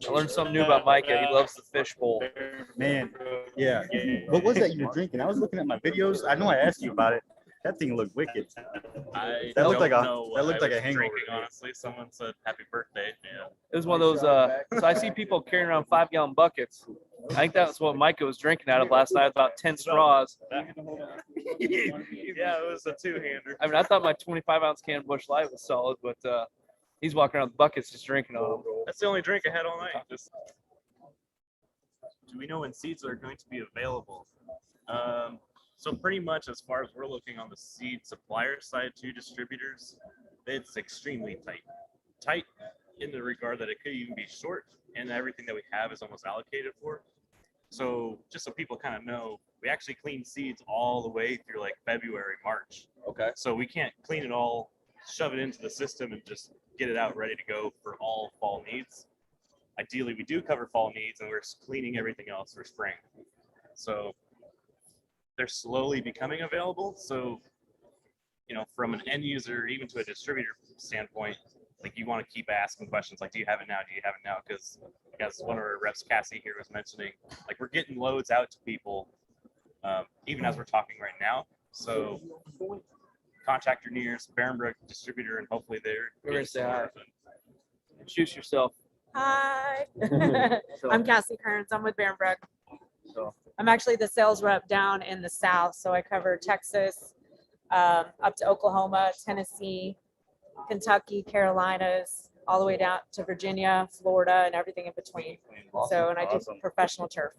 I learned something new about Micah. He loves the fishbowl. Man, yeah. What was that you were drinking? I was looking at my videos. I know I asked you about it. That thing looked wicked. That looked like a hangover. drinking, honestly. Someone said happy birthday. Yeah. It was one of those. So I see people carrying around 5-gallon buckets. I think that's what Micah was drinking out of last night. About 10 straws. Yeah, it was a two-hander. I mean, I thought my 25-ounce can Busch Light was solid, but he's walking around with buckets just drinking on them. That's the only drink I had all night. Do we know when seeds are going to be available? So pretty much as far as we're looking on the seed supplier side to distributors, it's extremely tight. Tight in the regard that it could even be short, and everything that we have is almost allocated for. So just so people kind of know, we actually clean seeds all the way through like February, March. Okay. So we can't clean it all, shove it into the system, and just get it out ready to go for all fall needs. Ideally, we do cover fall needs, and we're cleaning everything else for spring. So they're slowly becoming available. So, you know, from an end user, even to a distributor standpoint, like you want to keep asking questions like, do you have it now? Do you have it now? Because as one of our reps, Cassie here, was mentioning, like we're getting loads out to people, even as we're talking right now. So contact your nearest Barenbrug distributor, and hopefully they're going to say hi. Introduce yourself. Hi, I'm Cassie Kearns. I'm with Barenbrug. So I'm actually the sales rep down in the South. So I cover Texas, up to Oklahoma, Tennessee, Kentucky, Carolinas, all the way down to Virginia, Florida, and everything in between. Awesome. So, and I do professional turf.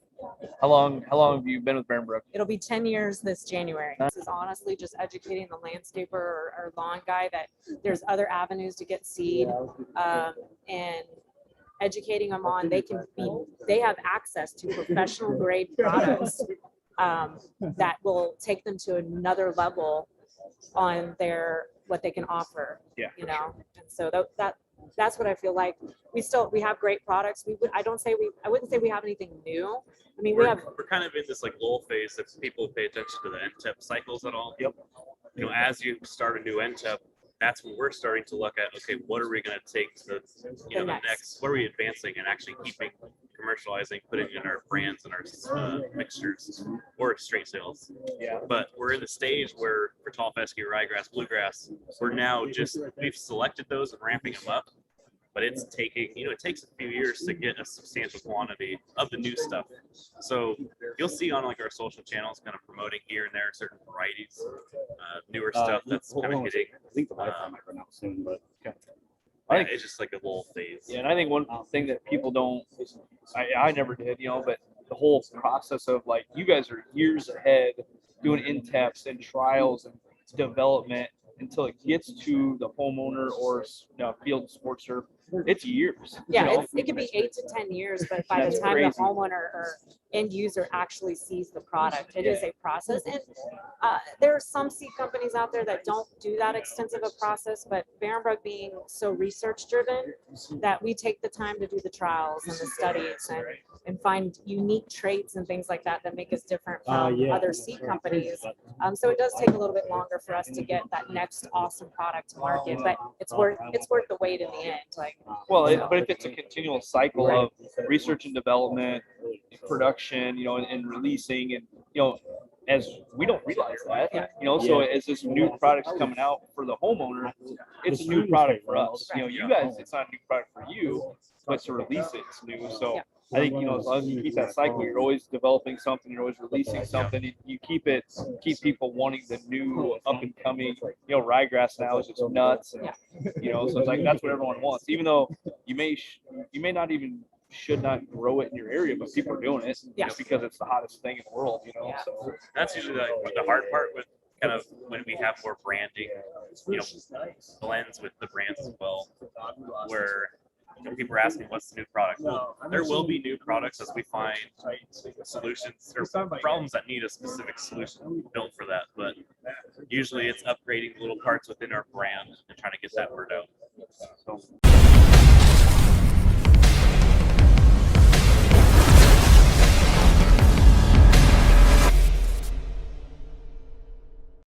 how long have you been with Barenbrug? It'll be 10 years this January. This is honestly just educating the landscaper or lawn guy that there's other avenues to get seed, and educating them on they have access to professional grade products that will take them to another level on what they can offer. Yeah, you know. And so that's what I feel like. We have great products. I wouldn't say we have anything new. I mean, we're kind of in this like lull phase. If people pay attention to the NTEP cycles at all, yep. You know, as you start a new NTEP, that's when we're starting to look at, okay, what are we going to take to the next, what are we advancing and actually keeping, commercializing, putting in our brands and our mixtures or straight sales. Yeah. But we're in the stage where for tall fescue, ryegrass, bluegrass, we're now we've selected those and ramping them up. But it's taking, it takes a few years to get a substantial quantity of the new stuff. So you'll see on like our social channels kind of promoting here and there certain varieties, newer stuff that's kind of hitting. I think the Wi-Fi might run out soon, but okay. I think it's just like a lull phase. Yeah, and I think one thing that people don't, I never did, but the whole process of like, you guys are years ahead doing in-taps and trials and development until it gets to the homeowner or field sports turf. It's years. Yeah, it could be 8 to 10 years, but by the time the homeowner or end user actually sees the product, it is a process. And there are some seed companies out there that don't do that extensive a process, but Barenbrug being so research driven that we take the time to do the trials and the studies and find unique traits and things like that make us different from other seed companies. So it does take a little bit longer for us to get that next awesome product to market, but it's worth the wait in the end. But if it's a continual cycle of research and development, production, and releasing, and as we don't realize that, so as this new product's coming out for the homeowner, it's a new product for us. You guys, it's not a new product for you, but to release it's new. So I think, as long as you keep that cycle, you're always developing something, you're always releasing something. You keep people wanting the new up and coming, ryegrass now is just nuts. And, so it's like, that's what everyone wants, even though you may not even should not grow it in your area, but people are doing it because it's the hottest thing in the world, So that's usually the hard part with kind of when we have more branding, blends with the brands as well, where people are asking what's the new product. Well, there will be new products as we find solutions or problems that need a specific solution built for that. But usually it's upgrading little parts within our brand and trying to get that word out. So